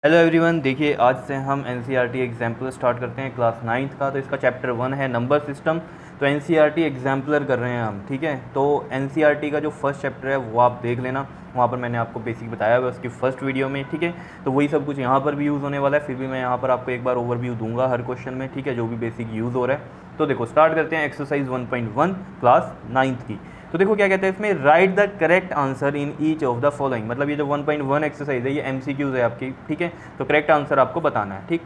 Hello everyone, देखिए आज से हम एनसीईआरटी एग्जाम्पलर स्टार्ट करते हैं क्लास 9th का। तो इसका चैप्टर 1 है नंबर सिस्टम। तो एनसीईआरटी एग्जाम्पलर कर रहे हैं हम, ठीक है। तो एनसीईआरटी का जो फर्स्ट चैप्टर है वो आप देख लेना, वहाँ पर मैंने आपको बेसिक बताया हुआ है उसकी फर्स्ट वीडियो में, ठीक है। तो वही सब कुछ यहाँ पर भी यूज़ होने वाला है, फिर भी मैं यहाँ पर आपको एक बार ओवरव्यू दूंगा हर क्वेश्चन में, ठीक है, जो भी बेसिक यूज़ हो रहा है। तो देखो स्टार्ट करते हैं एक्सरसाइज 1.1 क्लास 9th की। तो देखो क्या कहते हैं इसमें, right the correct answer in each of the following. मतलब ये जो 1.1 एक्सरसाइज है ये एमसीक्यूज है आपकी, ठीक है। तो करेक्ट आंसर आपको बताना है, ठीक।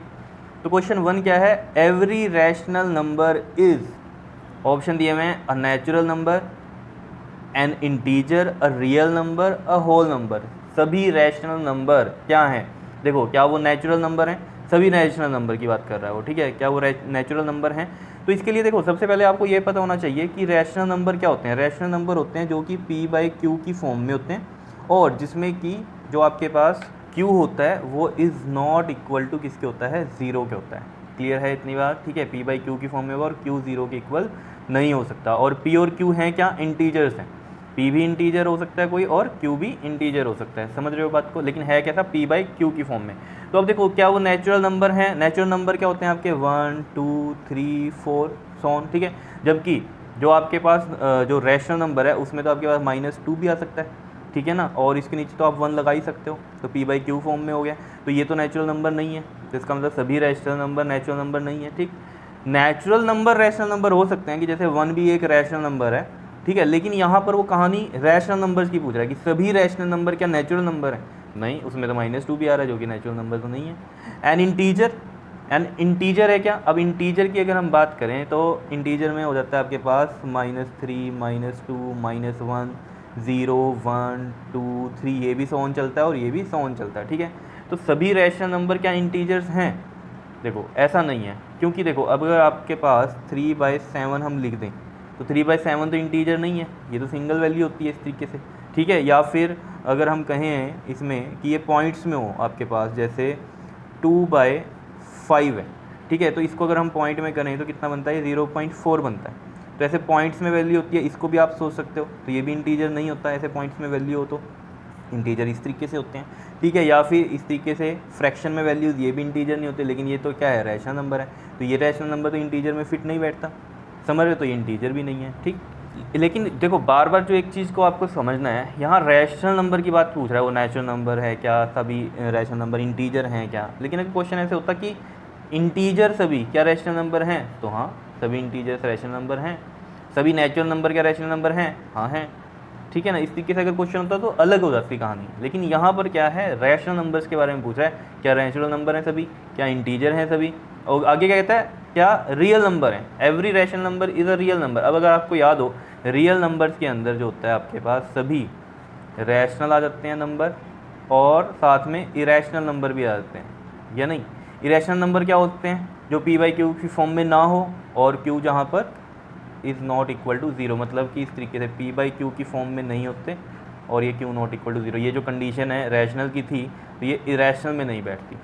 तो क्वेश्चन 1 क्या है, every rational number is, option दिए हुए हैं, a natural number, an integer, a real number, a whole number. सभी रैशनल नंबर क्या हैं, देखो क्या वो नेचुरल नंबर हैं, सभी नेचुरल नंबर की बात कर रहा है वो, ठीक है। क्या वो नेचुरल नंबर हैं। तो इसके लिए देखो सबसे पहले आपको ये पता होना चाहिए कि रैशनल नंबर क्या होते हैं। रैशनल नंबर होते हैं जो कि p/q की फॉर्म में होते हैं, और जिसमें कि जो आपके पास q होता है वो इज़ नॉट इक्वल टू किसके होता है, ज़ीरो के होता है। क्लियर है इतनी बात, ठीक है। p/q की फॉर्म में होगा और q ज़ीरो के इक्वल नहीं हो सकता। और p और q हैं क्या, इंटीजर्स हैं। p भी इंटीजर हो सकता है कोई, और q भी इंटीजर हो सकता है, समझ रहे हो बात को। लेकिन है कैसा, p/q की फॉर्म में। तो अब देखो क्या वो नेचुरल नंबर हैं। नेचुरल नंबर क्या होते हैं आपके, 1 2 3 4 सॉन, ठीक है। जबकि जो आपके पास जो रैशनल नंबर है उसमें तो आपके पास -2 भी आ सकता है, ठीक है ना। और इसके नीचे तो आप 1 लगा ही सकते हो, तो p/q फॉर्म में हो गया। तो ये तो नेचुरल नंबर नहीं है, तो इसका मतलब सभी रैशनल नंबर नेचुरल नंबर नहीं है, ठीक। नेचुरल नंबर रैशनल नंबर हो सकते हैं कि जैसे 1 भी एक रैशनल नंबर है, ठीक है। लेकिन यहाँ पर वो कहानी रैशनल नंबर्स की पूछ रहा है कि सभी रैशनल नंबर क्या नेचुरल नंबर है, नहीं, उसमें तो -2 भी आ रहा है जो कि नेचुरल नंबर तो नहीं है। एन इंटीजर, एन इंटीजर है क्या। अब इंटीजर की अगर हम बात करें तो इंटीजर में हो जाता है आपके पास -3 -2 -1 0 1 2 3, ये भी सॉन चलता है और ये भी सॉन चलता है, ठीक है। तो सभी रैशनल नंबर क्या इंटीजर्स हैं, देखो ऐसा नहीं है। क्योंकि देखो अब अगर आपके पास 3/7 हम लिख दें तो 3/7 तो इंटीजर नहीं है, ये तो सिंगल वैल्यू होती है इस तरीके से, ठीक है। या फिर अगर हम कहें इसमें कि ये पॉइंट्स में हो आपके पास, जैसे 2/5 है, ठीक है। तो इसको अगर हम पॉइंट में करें तो कितना बनता है, 0.4 बनता है। तो ऐसे पॉइंट्स में वैल्यू होती है, इसको भी आप सोच सकते हो, तो ये भी इंटीजर नहीं होता ऐसे पॉइंट्स में वैल्यू हो तो। इंटीजर इस तरीके से होते हैं, ठीक है। या फिर इस तरीके से फ्रैक्शन में वैल्यूज़, ये भी इंटीजर नहीं होते, लेकिन ये तो क्या है, रैशनल नंबर है। तो ये रैशनल नंबर तो इंटीजर में फिट नहीं बैठता, समझ रहे हो, तो ये इंटीजर भी नहीं है, ठीक। लेकिन देखो बार बार जो एक चीज़ को आपको समझना है, यहाँ रैशनल नंबर की बात पूछ रहा है, वो नेचुरल नंबर है क्या, सभी रैशनल नंबर इंटीजर हैं क्या। लेकिन अगर क्वेश्चन ऐसे होता कि इंटीजर सभी क्या रैशनल नंबर हैं, तो हाँ सभी इंटीजर्स रैशनल नंबर हैं। सभी नेचुरल नंबर क्या रैशनल नंबर हैं, हाँ हैं, ठीक है ना। इस तरीके से अगर क्वेश्चन होता तो अलग हो जाती कहानी। लेकिन यहाँ पर क्या है, रैशनल नंबर्स के बारे में पूछ रहा है, क्या नेचुरल नंबर हैं सभी, क्या इंटीजर हैं सभी, और आगे क्या कहता है, क्या रियल नंबर हैं। Every rational number is a real number. अब अगर आपको याद हो, रियल नंबर्स के अंदर जो होता है आपके पास सभी रैशनल आ जाते हैं नंबर, और साथ में इरेशनल नंबर भी आ जाते हैं, या नहीं। इरेशनल नंबर क्या होते हैं, जो p/q की फॉर्म में ना हो, और q जहाँ पर is not equal to zero, मतलब कि इस तरीके से p/q की फॉर्म में नहीं होते और ये q not equal to zero. ये जो कंडीशन है रैशनल की थी, तो ये इरेशनल में नहीं बैठती,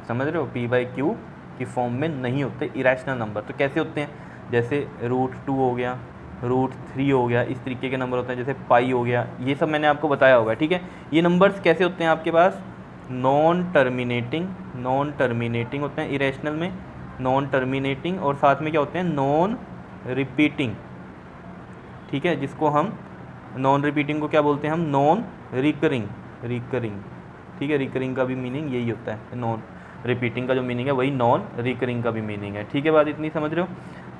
समझ रहे हो। p/q की फॉर्म में नहीं होते इरेशनल नंबर। तो कैसे होते हैं, जैसे √2 हो गया, √3 हो गया, इस तरीके के नंबर होते हैं, जैसे पाई हो गया, ये सब मैंने आपको बताया होगा, ठीक है। ये नंबर्स कैसे होते हैं आपके पास, नॉन टर्मिनेटिंग होते हैं इरेशनल में, नॉन टर्मिनेटिंग, और साथ में क्या होते हैं, नॉन रिपीटिंग, ठीक है। जिसको हम नॉन रिपीटिंग को क्या बोलते हैं, हम नॉन रिकरिंग, ठीक है। रिकरिंग का भी मीनिंग यही होता है, नॉन रिपीटिंग का जो मीनिंग है वही नॉन रिकरिंग का भी मीनिंग है, ठीक है। बात इतनी समझ रहे हो।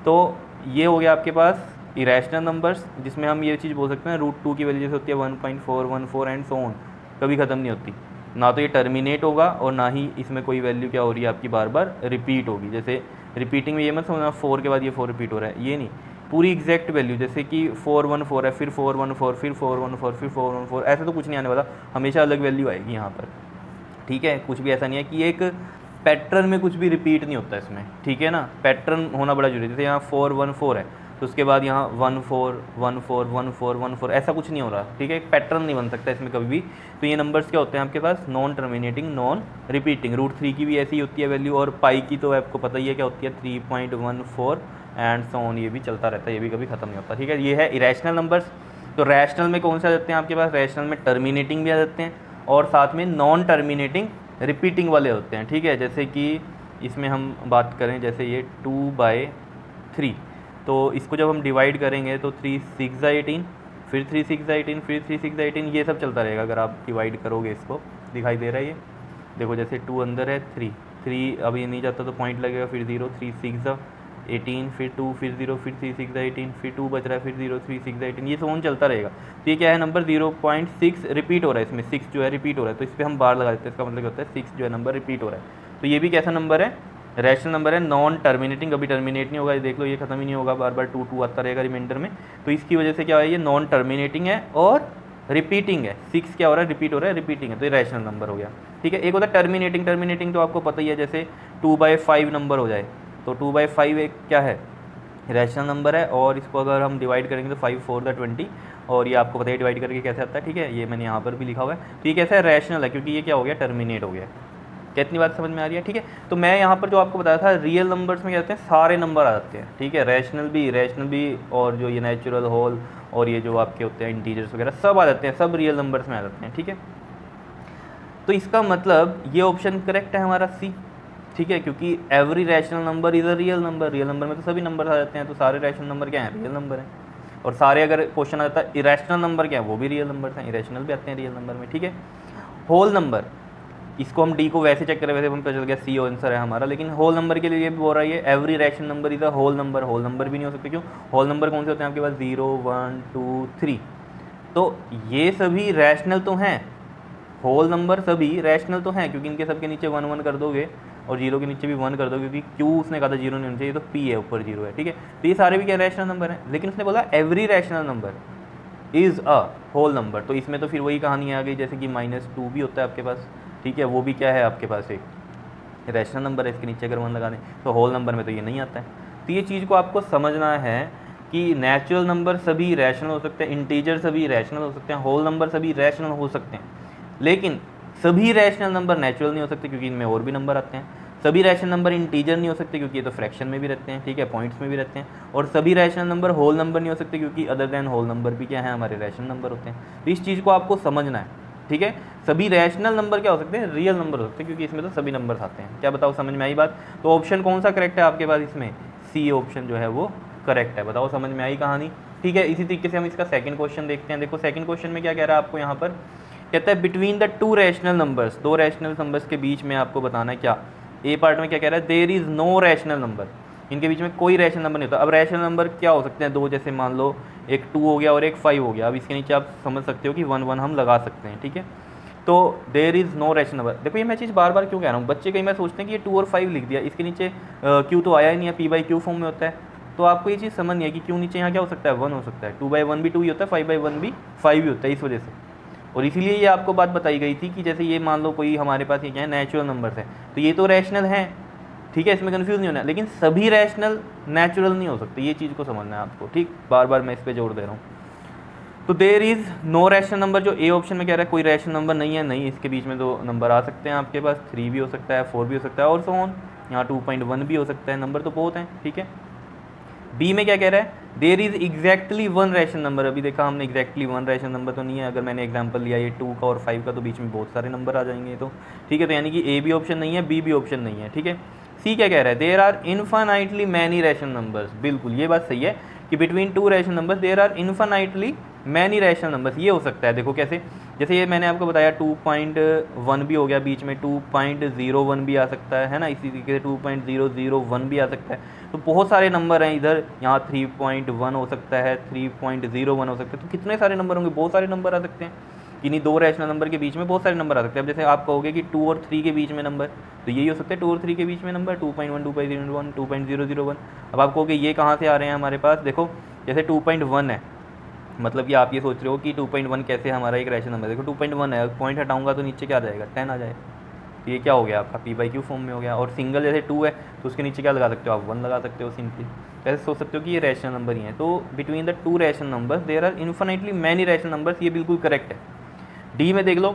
तो ये हो गया आपके पास इरेशनल नंबर्स, जिसमें हम ये चीज़ बोल सकते हैं, √2 की वैल्यू जैसे होती है 1.414 एंड सो ऑन, कभी ख़त्म नहीं होती। ना तो ये टर्मिनेट होगा और ना ही इसमें कोई वैल्यू क्या हो रही है आपकी बार बार रिपीट होगी। जैसे रिपीटिंग में ये मत समझना 4 के बाद ये 4 रिपीट हो रहा है, ये नहीं, पूरी एग्जैक्ट वैल्यू, जैसे कि 414 है, फिर 414, फिर 414, फिर 414, ऐसा तो कुछ नहीं आने वाला, हमेशा अलग वैल्यू आएगी यहाँ पर, ठीक है। कुछ भी ऐसा नहीं है कि एक पैटर्न में कुछ भी रिपीट नहीं होता इसमें, ठीक है ना। पैटर्न होना बड़ा जरूरी है। जैसे यहाँ 414 है तो उसके बाद यहाँ 14 14 14 14, ऐसा कुछ नहीं हो रहा, ठीक है। एक पैटर्न नहीं बन सकता इसमें कभी भी। तो ये नंबर्स क्या होते हैं आपके पास, नॉन टर्मिनेटिंग, नॉन रिपीटिंग। √3 की भी ऐसी होती है वैल्यू, और पाई की तो आपको पता ही है क्या होती है, 3.14 एंड सो ऑन, ये भी चलता रहता है, ये भी कभी ख़त्म नहीं होता, ठीक है। ये है इरेशनल नंबर्स। तो रैशनल में कौन से आ जाते हैं आपके पास, रैशनल में टर्मिनेटिंग भी आ जाते हैं, और साथ में नॉन टर्मिनेटिंग रिपीटिंग वाले होते हैं, ठीक है। जैसे कि इसमें हम बात करें, जैसे ये 2/3, तो इसको जब हम डिवाइड करेंगे तो 3 6 18, फिर 3 6 18, फिर 3 6 18, ये सब चलता रहेगा अगर आप डिवाइड करोगे। इसको दिखाई दे रहा है ये, देखो जैसे 2 अंदर है, 3 अब ये नहीं जाता तो पॉइंट लगेगा, फिर 0, 3 6 18, फिर 2, फिर 0, फिर 3 6 18, फिर 2 बच रहा है, फिर 0 3 6 18, ये फोन चलता रहेगा। तो ये क्या है, नंबर 0.6 रिपीट हो रहा है, इसमें 6 जो है रिपीट हो रहा है, तो इस पर हम बार लगा देते हैं, इसका मतलब होता है 6 जो है नंबर रिपीट हो रहा है। तो ये भी कैसा नंबर है, रैशनल नंबर है, नॉन टर्मिनेटिंग, कभी टर्मिनेट नहीं होगा, ये देख लो ये खत्म ही नहीं होगा, बार बार 2 2 आता रहेगा रिमाइंडर में। तो इसकी वजह से क्या है, ये नॉन टर्मिनेटिंग है और रिपीटिंग है। 6 क्या हो रहा है, रिपीट हो रहा है, रिपीटिंग है, तो ये रैशनल नंबर हो गया, ठीक है। एक होता है टर्मिनेटिंग, टर्मिनेटिंग तो आपको पता ही है, जैसे 2/5 नंबर हो जाए, तो 2/5 एक क्या है, रैशनल नंबर है, और इसको अगर हम डिवाइड करेंगे तो 5 4 20, और ये आपको पता है डिवाइड करके कैसे आता है, ठीक है, ये मैंने यहाँ पर भी लिखा हुआ है। तो ये कैसा है, रैशनल है, क्योंकि ये क्या हो गया, टर्मिनेट हो गया। कितनी बात समझ में आ रही है, ठीक है। तो मैं यहाँ पर जो आपको बताया था, रियल नंबर्स में क्या होते हैं, सारे नंबर आ जाते हैं, ठीक है, रैशनल भी और जो ये नेचुरल, होल, और ये जो आपके होते हैं इंटीजर्स वगैरह सब आ जाते हैं, सब रियल नंबर्स में आ जाते हैं, ठीक है। तो इसका मतलब ये ऑप्शन करेक्ट है हमारा सी, ठीक है, क्योंकि every rational number is a real number. Real number में तो सभी नंबर आ जाते हैं, तो सारे रैशनल नंबर क्या हैं, रियल नंबर हैं। और सारे, अगर क्वेश्चन आता है इरेशनल नंबर क्या है, वो भी रियल नंबर हैं, इरेशनल भी आते हैं रियल नंबर में, ठीक है। होल नंबर, इसको हम डी को वैसे चेक करें, वैसे हम पता चल गया सी आंसर है हमारा, लेकिन होल नंबर के लिए ये भी बोल रहा है, every rational number is a whole number. Whole number भी नहीं हो सकते, क्यों, होल नंबर कौन से होते हैं आपके पास, 0 1 2 3, तो ये सभी रैशनल तो हैं, होल नंबर सभी रैशनल तो हैं, क्योंकि इनके सबके नीचे 1 1 कर दोगे, और 0 के नीचे भी 1 कर दो, क्योंकि क्यू उसने कहा था 0 नहीं होना चाहिए, तो पी है, ऊपर 0 है, ठीक है। तो ये सारे भी क्या रैशनल नंबर हैं, लेकिन उसने बोला every rational number is a whole number, तो इसमें तो फिर वही कहानी आ गई, जैसे कि -2 भी होता है आपके पास, ठीक है, वो भी क्या है आपके पास एक रैशनल नंबर है, इसके नीचे अगर 1 लगा दें तो होल नंबर में तो ये नहीं आता है। तो ये चीज़ को आपको समझना है कि नेचुरल नंबर सभी रैशनल हो सकते हैं, इंटीजर सभी रैशनल हो सकते हैं, होल नंबर सभी रैशनल हो सकते हैं, लेकिन सभी रैशनल नंबर नेचुरल नहीं हो सकते, क्योंकि इनमें और भी नंबर आते हैं। सभी रैशनल नंबर इंटीजर नहीं हो सकते, क्योंकि ये तो फ्रैक्शन में भी रहते हैं, ठीक है, पॉइंट्स में भी रहते हैं। और सभी रैशनल नंबर होल नंबर नहीं हो सकते, क्योंकि अदर देन होल नंबर भी क्या है, हमारे रैशनल नंबर होते हैं। तो इस चीज़ को आपको समझना है, ठीक है। सभी रैशनल नंबर क्या हो सकते हैं, रियल नंबर हो सकते हैं, क्योंकि इसमें तो सभी नंबर्स आते हैं। क्या बताओ, समझ में आई बात। तो ऑप्शन कौन सा करेक्ट है आपके पास, इसमें सी ऑप्शन जो है वो करेक्ट है। बताओ समझ में आई कहानी, ठीक है। इसी तरीके से हम इसका सेकंड क्वेश्चन देखते हैं। देखो सेकंड क्वेश्चन में क्या कह रहा है आपको, यहाँ पर कहता है between the two rational numbers, दो रैशनल नंबर्स के बीच में आपको बताना है क्या। ए पार्ट में क्या कह रहा है, there is no rational number, इनके बीच में कोई रैशनल नंबर नहीं होता। अब रैशनल नंबर क्या हो सकते हैं, दो, जैसे मान लो एक 2 हो गया और एक 5 हो गया। अब इसके नीचे आप समझ सकते हो कि 1 1 हम लगा सकते हैं, ठीक है। तो there is no rational number, देखो ये मैं चीज़ बार बार क्यों कह रहा हूँ, बच्चे कई बार सोचते हैं कि ये 2 और 5 लिख दिया, इसके नीचे क्यू तो आया ही नहीं है, p/q फॉर्म में होता है। तो आपको ये चीज़ समझ नहीं है कि क्यों नीचे यहाँ क्या हो सकता है, 1 हो सकता है, 2/1 भी 2 ही होता है, 5/1 भी 5 ही होता है, इस वजह से। और इसीलिए ये आपको बात बताई गई थी कि जैसे ये मान लो कोई हमारे पास ये क्या है, नेचुरल नंबर्स है, तो ये तो रैशनल है, ठीक है, इसमें कंफ्यूज नहीं होना, लेकिन सभी रैशनल नेचुरल नहीं हो सकते, ये चीज़ को समझना है आपको, ठीक। बार बार मैं इस पर जोर दे रहा हूँ। तो there is no rational number, जो ए ऑप्शन में कह रहा है कोई रैशनल नंबर नहीं है, नहीं, इसके बीच में दो नंबर आ सकते हैं आपके पास, 3 भी हो सकता है, 4 भी हो सकता है, और सो ऑन, यहाँ 2.1 भी हो सकता है, नंबर तो बहुत हैं, ठीक है। बी में क्या कह रहा है, there is exactly 1 rational number. अभी देखा हमने एग्जैक्टली 1 रैशनल नंबर तो नहीं है, अगर मैंने एग्जांपल लिया ये 2 का और 5 का, तो बीच में बहुत सारे नंबर आ जाएंगे, तो ठीक है। तो यानी कि ए भी ऑप्शन नहीं है, बी भी ऑप्शन नहीं है, ठीक है। सी क्या कह रहा है, there are infinitely many rational numbers. बिल्कुल ये बात सही है कि between 2 rational numbers there are infinitely many rational numbers. ये हो सकता है, देखो कैसे, जैसे ये मैंने आपको बताया 2.1 भी हो गया, बीच में 2.01 भी आ सकता है ना, इसी तरीके से 2.001 भी आ सकता है। तो बहुत सारे नंबर हैं इधर, यहाँ 3.1 हो सकता है, 3.01 हो सकता है, तो कितने सारे नंबर होंगे, बहुत सारे नंबर आ सकते हैं। इन्हीं दो रैशनल नंबर के बीच में बहुत सारे नंबर आ सकते हैं। अब जैसे आप कहोगे कि 2 और 3 के बीच में नंबर, तो यही हो सकता है 2 और 3 के बीच में नंबर, 2.1 2.01 2.001। अब आप कहोगे ये कहाँ से आ रहे हैं हमारे पास, देखो जैसे 2.1 है, मतलब कि आप ये सोच रहे हो कि 2.1 कैसे हमारा एक रैशनल नंबर, देखो 2.1 है, पॉइंट हटाऊंगा तो नीचे क्या आ जाएगा, 10 आ जाएगा। तो ये क्या हो गया आपका p/q फॉर्म में हो गया। और सिंगल जैसे 2 है तो उसके नीचे क्या लगा सकते हो आप, 1 लगा सकते हो सिंपली। ऐसे सोच सकते हो कि ये रैशनल नंबर ही है। तो between the 2 rational numbers there are infinitely many rational numbers, ये बिल्कुल करेक्ट है। डी में देख लो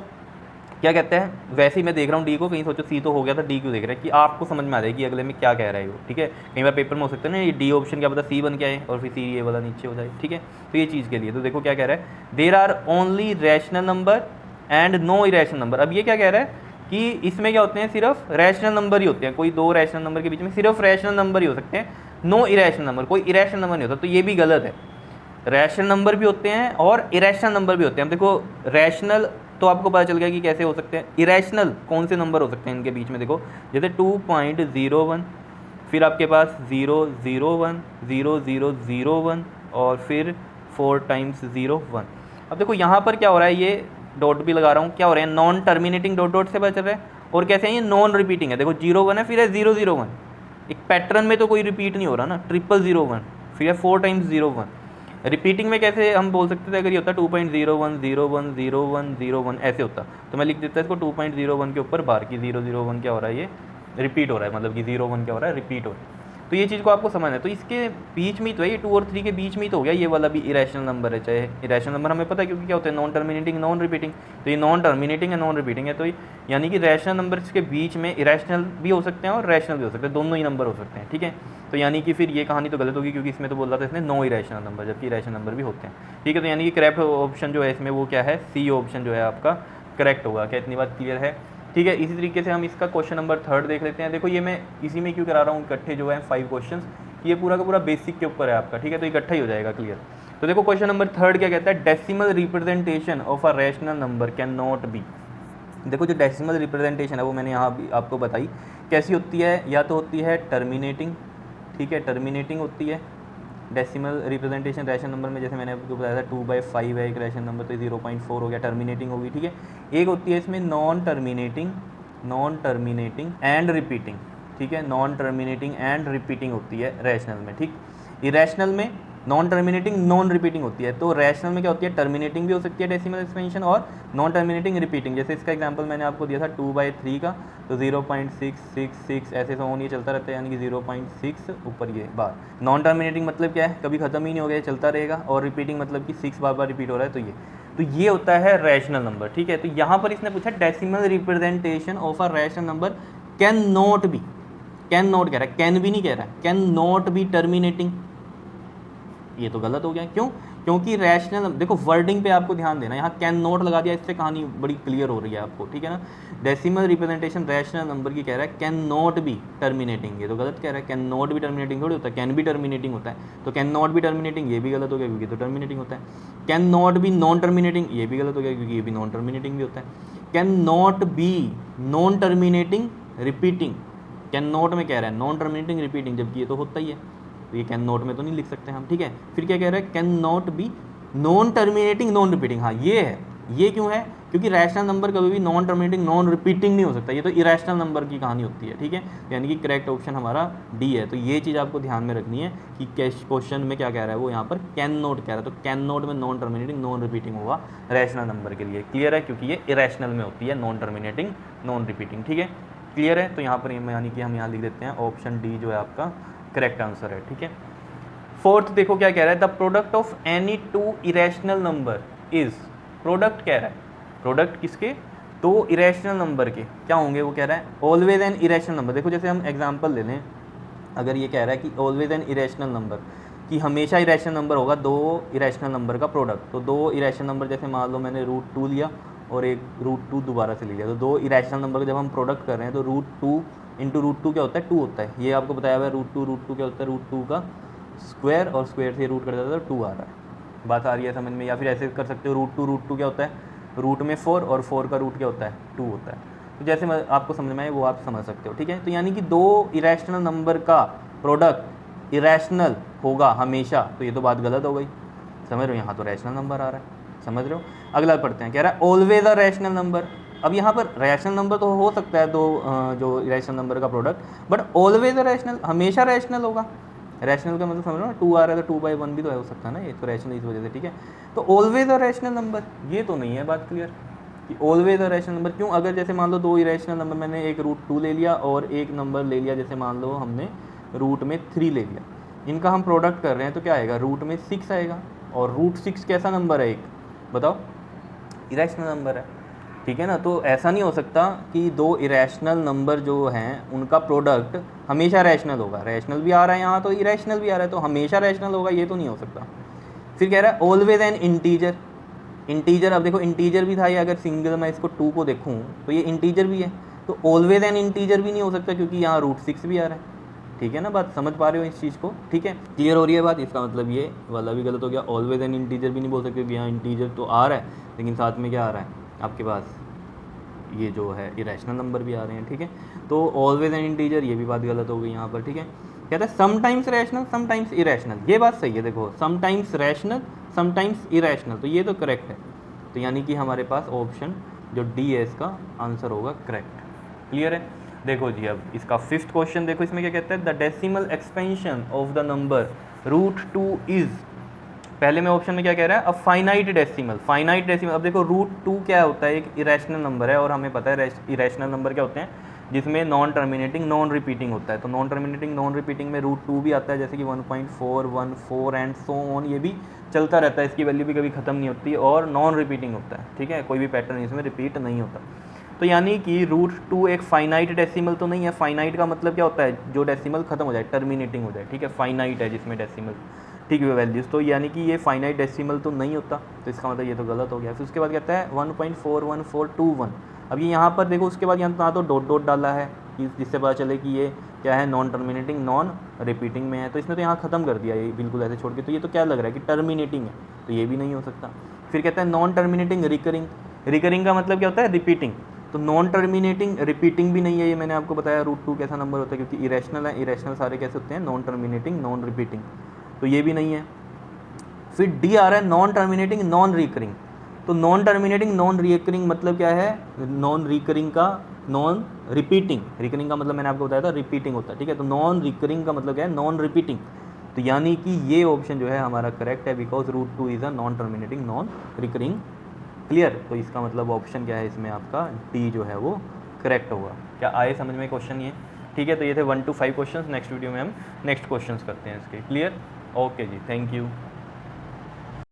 क्या कहते हैं, वैसे ही मैं देख रहा हूँ डी को, कहीं सोचो सी तो हो गया था, डी क्यों देख रहे हैं, कि आपको समझ में आ जाए कि अगले में क्या कह रहा है वो, ठीक है। कई बार पेपर में हो सकता है ना, ये डी ऑप्शन क्या पता सी बन के आए और फिर सी ये वाला नीचे हो जाए, ठीक है। तो ये चीज़ के लिए तो देखो क्या कह रहा है, there are only rational number and no irrational number. अब ये क्या कह रहा है कि इसमें क्या होते हैं, सिर्फ रैशनल नंबर ही होते हैं, कोई दो रैशनल नंबर के बीच में सिर्फ रैशनल नंबर ही हो सकते हैं, नो इरेशनल नंबर, कोई इरेशनल नंबर नहीं होता। तो ये भी गलत है, रैशनल नंबर भी होते हैं और इरेशनल नंबर भी होते हैं। अब देखो रैशनल तो आपको पता चल गया कि कैसे हो सकते हैं, इरेशनल कौन से नंबर हो सकते हैं इनके बीच में, देखो जैसे 2.01, फिर आपके पास 001 0001 और फिर 4 टाइम्स 01। अब देखो यहाँ पर क्या हो रहा है, ये डॉट भी लगा रहा हूँ, क्या हो रहा है, नॉन टर्मिनेटिंग डॉट डॉट से पता चल रहा है, और कैसे है ये नॉन रिपीटिंग है, देखो 01 है फिर है 001, एक पैटर्न में तो कोई रिपीट नहीं हो रहा ना, 00001 फिर है 4 टाइम्स 01। रिपीटिंग में कैसे हम बोल सकते थे, अगर ये होता 2.01 01 01 01 ऐसे होता, तो मैं लिख देता इसको 2.01 के ऊपर बार की 001 क्या हो रहा है, ये रिपीट हो रहा है, मतलब कि 01 क्या हो रहा है, रिपीट हो रहा है। तो ये चीज़ को आपको समझना है। तो इसके बीच में तो है, ये 2 और 3 के बीच में ही तो हो गया, ये वाला भी इरेशनल नंबर है। चाहे इरेशनल नंबर हमें पता है क्योंकि क्या होता है, नॉन टर्मिनेटिंग नॉन रिपीटिंग, तो ये नॉन टर्मिनेटिंग है नॉन रिपीटिंग है, तो यानी कि रैशनल नंबर्स के बीच में इरेशनल भी हो सकते हैं और रैशनल भी हो सकते हैं, दोनों ही नंबर हो सकते हैं, ठीक है। तो यानी कि फिर ये कहानी तो गलत होगी, क्योंकि इसमें तो बोल रहा था इसने नो इरेशनल नंबर, जबकि इरेशनल नंबर भी होते हैं, ठीक है। तो यानी कि करेक्ट ऑप्शन जो है इसमें वो क्या है, सी ऑप्शन जो है आपका करेक्ट होगा। क्या इतनी बात क्लियर है, ठीक है। इसी तरीके से हम इसका क्वेश्चन नंबर 3 देख लेते हैं। देखो ये मैं इसी में क्यों करा रहा हूँ इकट्ठे जो है 5 क्वेश्चन, ये पूरा का पूरा बेसिक के ऊपर है आपका, ठीक है, तो इकट्ठा ही हो जाएगा क्लियर। तो देखो क्वेश्चन नंबर 3 क्या कहता है, decimal representation of a rational number can not be. देखो जो डेसिमल रिप्रेजेंटेशन है वो मैंने यहाँ भी आपको बताई कैसी होती है, या तो होती है टर्मिनेटिंग, ठीक है, टर्मिनेटिंग होती है डेसिमल रिप्रेजेंटेशन रैशनल नंबर में, जैसे मैंने आपको बताया था 2/5 है एक रैशनल नंबर, तो 0.4 हो गया, टर्मिनेटिंग होगी, ठीक है। एक होती है इसमें नॉन टर्मिनेटिंग एंड रिपीटिंग, ठीक है, नॉन टर्मिनेटिंग एंड रिपीटिंग होती है रैशनल में, ठीक। इरेशनल में नॉन टर्मिनेटिंग नॉन रिपीटिंग होती है, तो रैशनल में क्या होती है, टर्मिनेटिंग भी हो सकती है डेसिमल एक्सपेंशन और नॉन टर्मिनेटिंग रिपीटिंग। जैसे इसका एग्जांपल मैंने आपको दिया था 2/3 का, तो 0.666 ऐसे ऑन ये चलता रहता है, यानी कि 0.6 ऊपर ये बार। नॉन टर्मिनेटिंग मतलब क्या है, कभी खत्म ही नहीं हो गया, चलता रहेगा, और रिपीटिंग मतलब कि 6 बार रिपीट हो रहा है, तो ये होता है रैशनल नंबर, ठीक है। तो यहाँ पर इसने पूछा decimal representation of a rational number can not be, can not कह रहा है, कैन भी नहीं कह रहा है, कैन नॉट बी टर्मिनेटिंग, ये तो गलत हो गया। क्यों, क्योंकि रैशनल, देखो वर्डिंग पे आपको ध्यान देना, यहाँ कैन नॉट लगा दिया, इससे कहानी बड़ी क्लियर हो रही है आपको, ठीक है ना। डेसिमल रिप्रेजेंटेशन रैशनल नंबर की कह रहा है कैन नॉट बी टर्मिनेटिंग, ये तो गलत कह रहा है, कैन नॉट बी टर्मिनेटिंग थोड़ी होता है, कैन बी टर्मिनेटिंग होता है, तो कैन नॉट बी टर्मिनेटिंग ये भी गलत हो गया क्योंकि तो टर्मिनेटिंग होता है। Can not be non terminating ये भी गलत हो गया क्योंकि ये भी नॉन टर्मिनेटिंग भी होता है। Can not be non terminating repeating, can not में कह रहा है नॉन टर्मिनेटिंग रिपीटिंग, जबकि ये तो होता ही है, तो ये कैन नॉट में तो नहीं लिख सकते हम, ठीक है। फिर क्या कह रहा है, can not be non terminating non repeating, हाँ ये है, ये क्यों है, क्योंकि रैशनल नंबर कभी भी नॉन टर्मिनेटिंग नॉन रिपीटिंग नहीं हो सकता, ये तो इरेशनल नंबर की कहानी होती है, ठीक है। यानी कि करेक्ट ऑप्शन हमारा डी है। तो ये चीज़ आपको ध्यान में रखनी है कि क्वेश्चन में क्या कह रहा है, वो यहाँ पर कैन नॉट कह रहा है, तो कैन नॉट में नॉन टर्मिनेटिंग नॉन रिपीटिंग होगा रैशनल नंबर के लिए, क्लियर है, क्योंकि ये इरेशनल में होती है नॉन टर्मिनेटिंग नॉन रिपीटिंग, ठीक है, क्लियर है। तो यहाँ पर यानी कि हम यहाँ लिख देते हैं ऑप्शन डी जो है आपका करेक्ट आंसर है, ठीक है। फोर्थ देखो क्या कह रहा है, the product of any two irrational number is, product कह रहा है, प्रोडक्ट किसके, दो इरेशनल नंबर के क्या होंगे, वो कह रहा है ऑलवेज एन इरेशनल नंबर। देखो जैसे हम एग्जांपल ले लें, अगर ये कह रहा है कि ऑलवेज एन इरेशनल नंबर, कि हमेशा इरेशनल नंबर होगा दो इरेशनल नंबर का प्रोडक्ट, तो दो इरेशनल नंबर जैसे मान लो मैंने √2 लिया और एक √2 दोबारा से ले लिया, तो दो इरेशनल नंबर का जब हम प्रोडक्ट कर रहे हैं तो √2 इंटू √2 क्या होता है, 2 होता है, ये आपको बताया हुआ है। √2 क्या होता है, √2 का स्क्वायर, और स्क्वायर से रूट कर देता है तो 2 आ रहा है, बात आ रही है समझ में। या फिर ऐसे कर सकते हो, √2 क्या होता है, रूट में 4 और 4 का रूट क्या होता है, 2 होता है। तो जैसे मैं आपको समझ में आए वो आप समझ सकते हो, ठीक है। तो यानी कि दो इरेशनल नंबर का प्रोडक्ट इरेशनल होगा हमेशा, तो ये तो बात गलत हो गई, समझ रहे हो, यहाँ तो रैशनल नंबर आ रहा है, समझ रहे हो। अगला पढ़ते हैं, कह रहा है ऑलवेज अ रैशनल नंबर। अब यहाँ पर रैशनल नंबर तो हो सकता है दो जो रैशनल नंबर का product, but always a rational, हमेशा रैशनल होगा। रैशनल का मतलब समझ लो ना, 2 आ रहा है तो 2/1 भी तो हो सकता है ना, ये तो रैशनल इस वजह से, ठीक है। तो ऑलवेज अ रैशनल नंबर ये तो नहीं है बात क्लियर कि ऑलवेज अ रैशनल नंबर क्यों। अगर जैसे मान लो दो इरेशनल नंबर, मैंने एक √2 ले लिया और एक नंबर ले लिया, जैसे मान लो हमने रूट में 3 ले लिया, इनका हम प्रोडक्ट कर रहे हैं तो क्या आएगा, रूट में 6 आएगा, और √6 कैसा नंबर है, एक बताओ, इरेशनल नंबर है, ठीक है ना। तो ऐसा नहीं हो सकता कि दो इरेशनल नंबर जो हैं उनका प्रोडक्ट हमेशा रैशनल होगा, रैशनल भी आ रहा है यहाँ तो इरेशनल भी आ रहा है, तो हमेशा रैशनल होगा, ये तो नहीं हो सकता। फिर कह रहा है ऑलवेज एन इंटीजर, इंटीजर, अब देखो इंटीजर भी था ये, अगर सिंगल मैं इसको 2 को देखूँ तो ये इंटीजर भी है, तो ऑलवेज एन इंटीजर भी नहीं हो सकता क्योंकि यहाँ √6 भी आ रहा है। ठीक है ना, बात समझ पा रहे हो इस चीज़ को? ठीक है, क्लियर हो रही है बात? इसका मतलब ये वाला भी गलत हो गया, ऑलवेज एन इंटीजर भी नहीं बोल सकते क्योंकि यहाँ इंटीजर तो आ रहा है लेकिन साथ में क्या आ रहा है आपके पास, ये जो है इरेशनल नंबर भी आ रहे हैं। ठीक है, तो ऑलवेज एन इंटीजर, ये भी बात गलत हो गई यहाँ पर। ठीक है, कहता है समटाइम्स रैशनल समटाइम्स इरेशनल, ये बात सही है। देखो समटाइम्स रैशनल समटाइम्स इरेशनल, तो ये तो करेक्ट है, तो यानी कि हमारे पास ऑप्शन जो डी है इसका आंसर होगा करेक्ट। क्लियर है? देखो जी, अब इसका 5th क्वेश्चन देखो, इसमें क्या कहता है, the decimal expansion of the number √2 is, पहले में ऑप्शन में क्या कह रहा है, a finite decimal. Finite decimal, अब देखो √2 क्या होता है, एक इरेशनल नंबर है और हमें पता है इरेशनल नंबर क्या होते हैं, जिसमें नॉन टर्मिनेटिंग नॉन रिपीटिंग होता है। तो नॉन टर्मिनेटिंग नॉन रिपीटिंग में √2 भी आता है, जैसे कि 1.414 एंड सो ऑन, ये भी चलता रहता है, इसकी वैल्यू भी कभी खत्म नहीं होती और नॉन रिपीटिंग होता है। ठीक है, कोई भी पैटर्न इसमें रिपीट नहीं होता। तो यानी कि √2 एक फाइनाइट डेसिमल तो नहीं है। फाइनाइट का मतलब क्या होता है, जो डेसिमल खत्म हो जाए, टर्मिनेटिंग हो जाए। ठीक है, फाइनाइट है जिसमें डेसिमल, ठीक है, वैल्यूज़, तो यानी कि ये फाइनाइट डेसिमल तो नहीं होता, तो इसका मतलब ये तो गलत हो गया। फिर उसके बाद कहता है 1.41421। अब ये यहाँ पर देखो, उसके बाद यहाँ तो डॉट डॉट डाला है कि जिससे पता चले कि ये क्या है, नॉन टर्मिनेटिंग नॉन रिपीटिंग में है, तो इसने तो यहाँ ख़त्म कर दिया ये बिल्कुल ऐसे छोड़ के, तो ये तो क्या लग रहा है कि टर्मिनेटिंग है, तो ये भी नहीं हो सकता। फिर कहता है नॉन टर्मिनेटिंग रिकरिंग। रिकरिंग का मतलब क्या होता है, रिपीटिंग, तो नॉन टर्मिनेटिंग रिपीटिंग भी नहीं है। ये मैंने आपको बताया √2 कैसा नंबर होता है, क्योंकि इरेशनल है, इरेशनल सारे कैसे होते हैं, नॉन टर्मिनेटिंग नॉन रिपीटिंग, तो ये भी नहीं है। फिर डी आ रहा है नॉन टर्मिनेटिंग नॉन रिकरिंग। तो नॉन टर्मिनेटिंग नॉन रिकरिंग मतलब क्या है, नॉन रिकरिंग का नॉन रिपीटिंग, रिकरिंग का मतलब मैंने आपको बताया था रिपीटिंग होता है। ठीक है, तो नॉन रिकरिंग का मतलब क्या है, नॉन रिपीटिंग, तो यानी कि ये ऑप्शन जो है हमारा करेक्ट है, because √2 is a non terminating non recurring. Clear? तो इसका मतलब ऑप्शन क्या है इसमें आपका, डी जो है वो करेक्ट होगा। क्या आए समझ में क्वेश्चन ये? ठीक है, तो ये थे 1 to 5 क्वेश्चन। नेक्स्ट वीडियो में हम नेक्स्ट क्वेश्चन करते हैं इसके। क्लियर? ओके जी, थैंक यू।